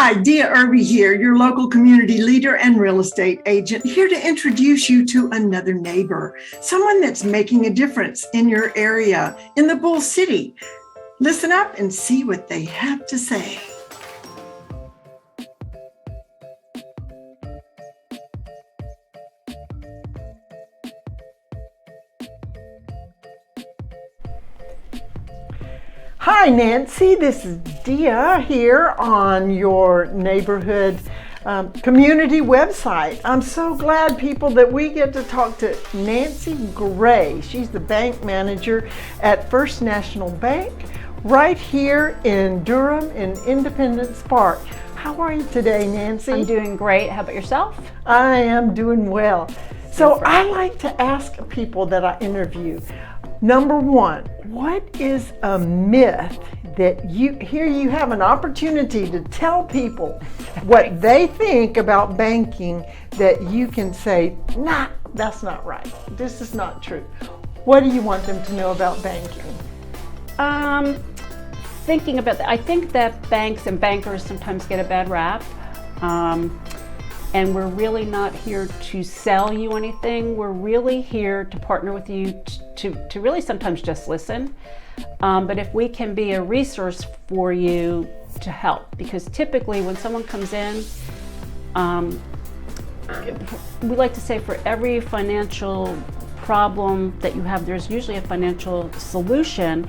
Hi, Dia Irby here, your local community leader and real estate agent, here to introduce you to another neighbor, someone that's making a difference in your area, in the Bull City. Listen up and see what they have to say. Hi, Nancy. This is Dia here on your neighborhood community website. I'm so glad, people, that we get to talk to Nancy Gray. She's the bank manager at First National Bank right here in Durham in Independence Park. How are you today, Nancy? I'm doing great. How about yourself? I am doing well. So I like to ask people that I interview, number one, what is a myth that you have an opportunity to tell people what they think about banking that you can say, nah, that's not right. This is not true. What do you want them to know about banking? Thinking about that, I think that banks and bankers sometimes get a bad rap. And we're really not here to sell you anything. We're really here to partner with you to really sometimes just listen. But if we can be a resource for you to help, because typically when someone comes in, we like to say for every financial problem that you have, there's usually a financial solution.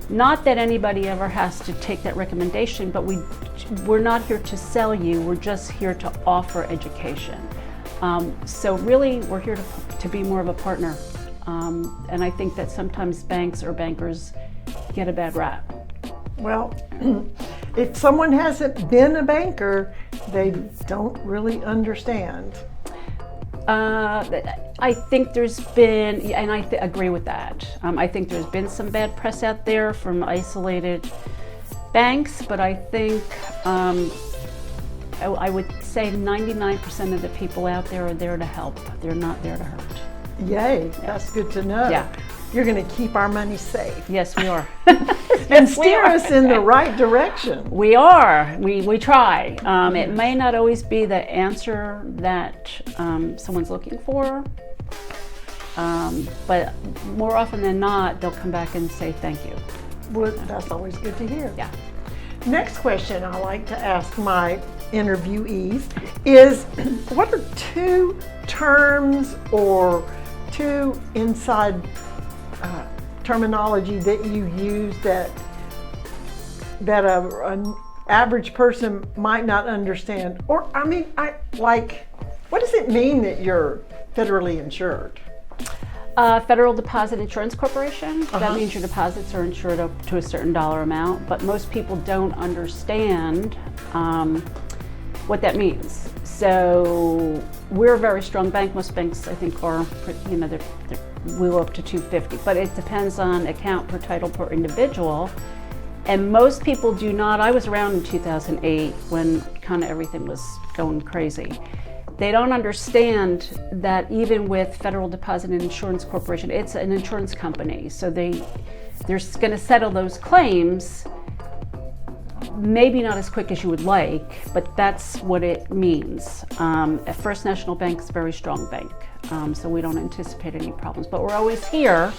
Not that anybody ever has to take that recommendation, but we're not here to sell you, we're just here to offer education. So really, we're here to be more of a partner. And I think that sometimes banks or bankers get a bad rap. Well, if someone hasn't been a banker, they don't really understand. I think there's been, and I agree with that. I think there's been some bad press out there from isolated banks, but I think I would say 99% of the people out there are there to help. They're not there to hurt. Yay, that's good to know. Yeah. You're going to keep our money safe. Yes, we are. And steer us in the right direction. We are. We try. It may not always be the answer that someone's looking for, but more often than not, they'll come back and say thank you. Well, that's always good to hear. Yeah. Next question I like to ask my interviewees is, what are two terms or two inside terminology that you use that an average person might not understand? Or, what does it mean that you're federally insured? Federal Deposit Insurance Corporation. That means your deposits are insured up to a certain dollar amount, but most people don't understand what that means. So we're a very strong bank. Most banks, I think, are, they're we go up to 250, but it depends on account per title per individual. And most people do not. I was around in 2008 when kind of everything was going crazy. They don't understand that even with Federal Deposit and Insurance Corporation, it's an insurance company. So they're going to settle those claims, maybe not as quick as you would like, but that's what it means. First National Bank is a very strong bank, so we don't anticipate any problems. But we're always here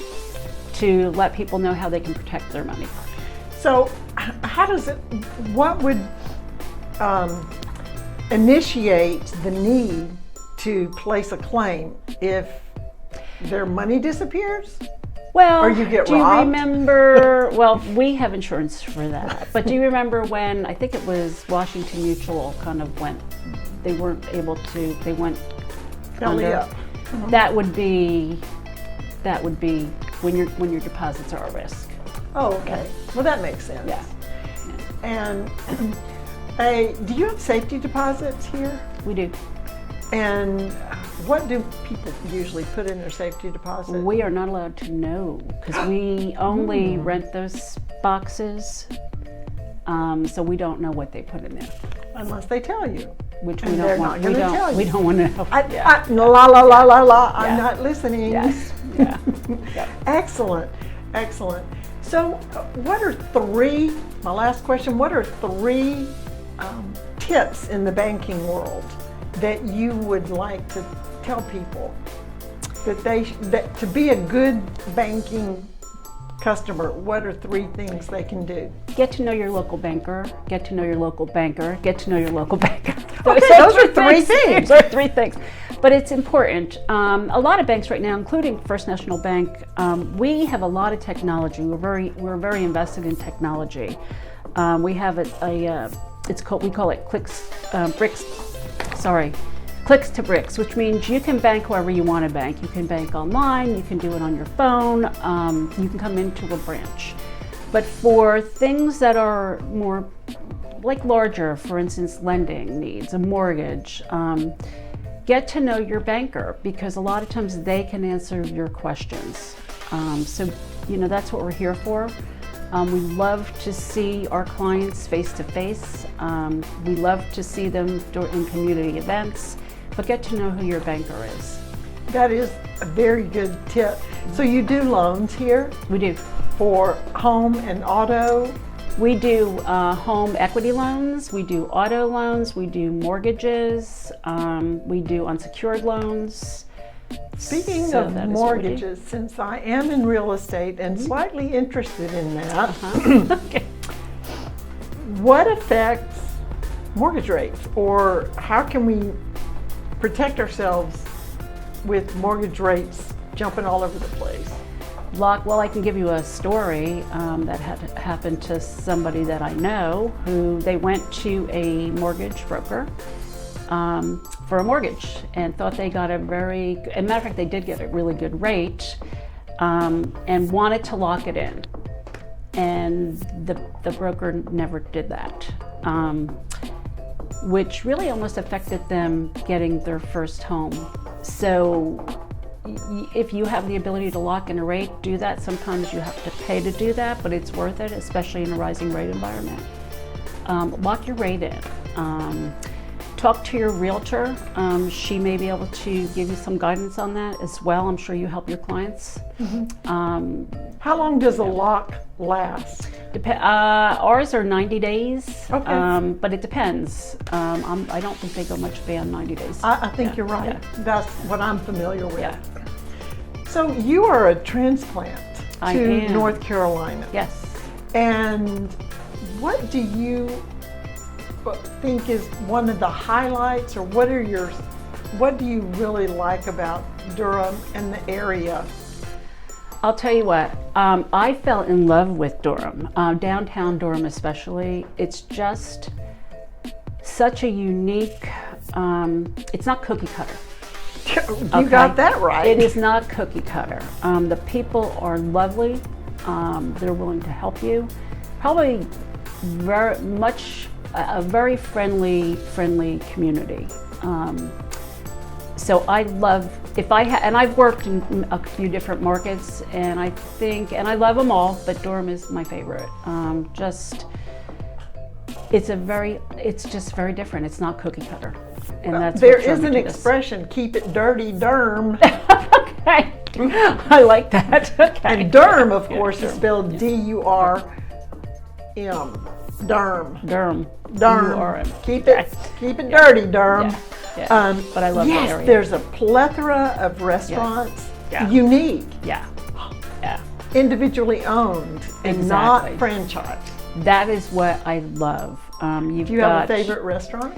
to let people know how they can protect their money. So what would initiate the need to place a claim if their money disappears? Well, or you get do robbed? You remember, well, we have insurance for that, but do you remember when, I think it was Washington Mutual kind of went, they weren't able to, they went Belly under. up. That would be when your deposits are at risk. Oh, okay. Well, that makes sense. Yeah. And do you have safety deposits here? We do. And what do people usually put in their safety deposit? We are not allowed to know because we only rent those boxes, so we don't know what they put in there. Unless they tell you. Which and we don't want. We don't want to know. I'm not listening. Yes. Yeah. Yep. Excellent. Excellent. So what are three, my last question, what are three tips in the banking world that you would like to tell people that to be a good banking customer, what are 3 things they can do? Get to know your local banker, get to know your local banker, get to know your local banker. Okay, those are 3 things. Those are 3 things. But it's important. A lot of banks right now, including First National Bank, we have a lot of technology. We're very invested in technology. We have we call it clicks to bricks, which means you can bank wherever you want to bank. You can bank online, you can do it on your phone, you can come into a branch. But for things that are more like larger, for instance, lending needs, a mortgage, get to know your banker, because a lot of times they can answer your questions. So, that's what we're here for. We love to see our clients face to face. We love to see them in community events, but get to know who your banker is. That is a very good tip. So you do loans here? We do. For home and auto? We do home equity loans, we do auto loans, we do mortgages, we do unsecured loans. Speaking of mortgages, since I am in real estate and slightly interested in that, Okay. What affects mortgage rates, or how can we protect ourselves with mortgage rates jumping all over the place? Well, I can give you a story that had happened to somebody that I know, who they went to a mortgage broker for a mortgage and thought they got as a matter of fact, they did get a really good rate, and wanted to lock it in. And the broker never did that, which really almost affected them getting their first home. So if you have the ability to lock in a rate, do that. Sometimes you have to pay to do that, but it's worth it, especially in a rising rate environment. Lock your rate in. Talk to your realtor. She may be able to give you some guidance on that as well. I'm sure you help your clients. How long does a lock last? Ours are 90 days, Okay. but it depends. I don't think they go much beyond 90 days. I think you're right. Yeah. That's what I'm familiar with. Yeah. So you are a transplant I to am. North Carolina. Yes. And what do you think is one of the highlights, or what do you really like about Durham and the area? I'll tell you what, I fell in love with Durham, downtown Durham especially. It's just such a unique, it's not cookie cutter. You got that right. It is not cookie cutter. The people are lovely. They're willing to help you. Probably a very friendly community. So I love, and I've worked in a few different markets, and I love them all, but Durham is my favorite. It's just very different. It's not cookie cutter. And that's there what drew is me an to this. expression, keep it dirty, Durham. Okay. I like that. Okay. And Durham, of course, Durham. is spelled D-U-R-M. Durham. Durham. Durham. Keep it Yeah. dirty, Durham. Yeah. But I love yes, the area. there's a plethora of restaurants, Yeah. unique, Yeah. individually owned, and Exactly. not franchised. That is what I love. Do you have a favorite restaurant?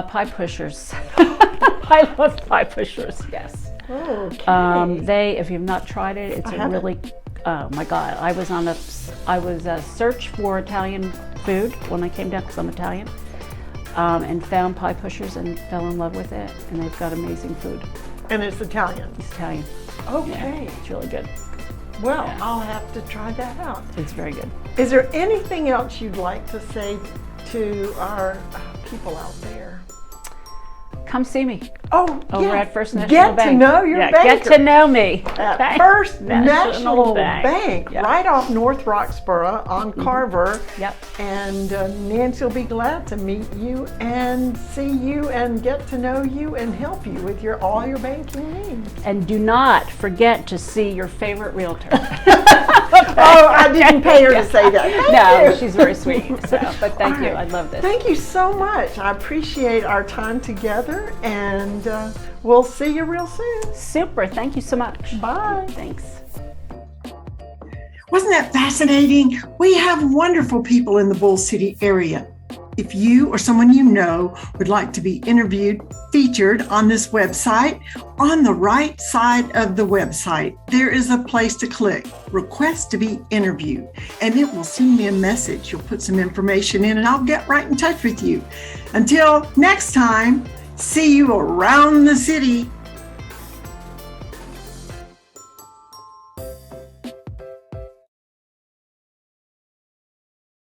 Pie Pushers. I love Pie Pushers. Yes. Okay. If you've not tried it, it's haven't. really. Oh my God! I was a search for Italian food when I came down, because I'm Italian, and found Pie Pushers and fell in love with it. And they've got amazing food. And it's Italian. It's Italian. Okay. It's really good. Well, Yeah. I'll have to try that out. It's very good. Is there anything else you'd like to say to our people out there? Come see me. Oh, over yeah. at First National Get Bank. to know your yeah, banker. Get to know me. At First National Bank, Yeah. right off North Roxborough on Carver. Yep. And Nancy will be glad to meet you and see you and get to know you and help you with all your banking needs. And do not forget to see your favorite realtor. Oh, I didn't pay her to say that. Thank you. She's very sweet. So, but thank All you. right. I love this. Thank you so much. I appreciate our time together, and we'll see you real soon. Super. Thank you so much. Bye. Thanks. Wasn't that fascinating? We have wonderful people in the Bull City area. If you or someone you know would like to be interviewed, featured on this website, on the right side of the website, there is a place to click, Request to be Interviewed, and it will send me a message. You'll put some information in and I'll get right in touch with you. Until next time, see you around the city.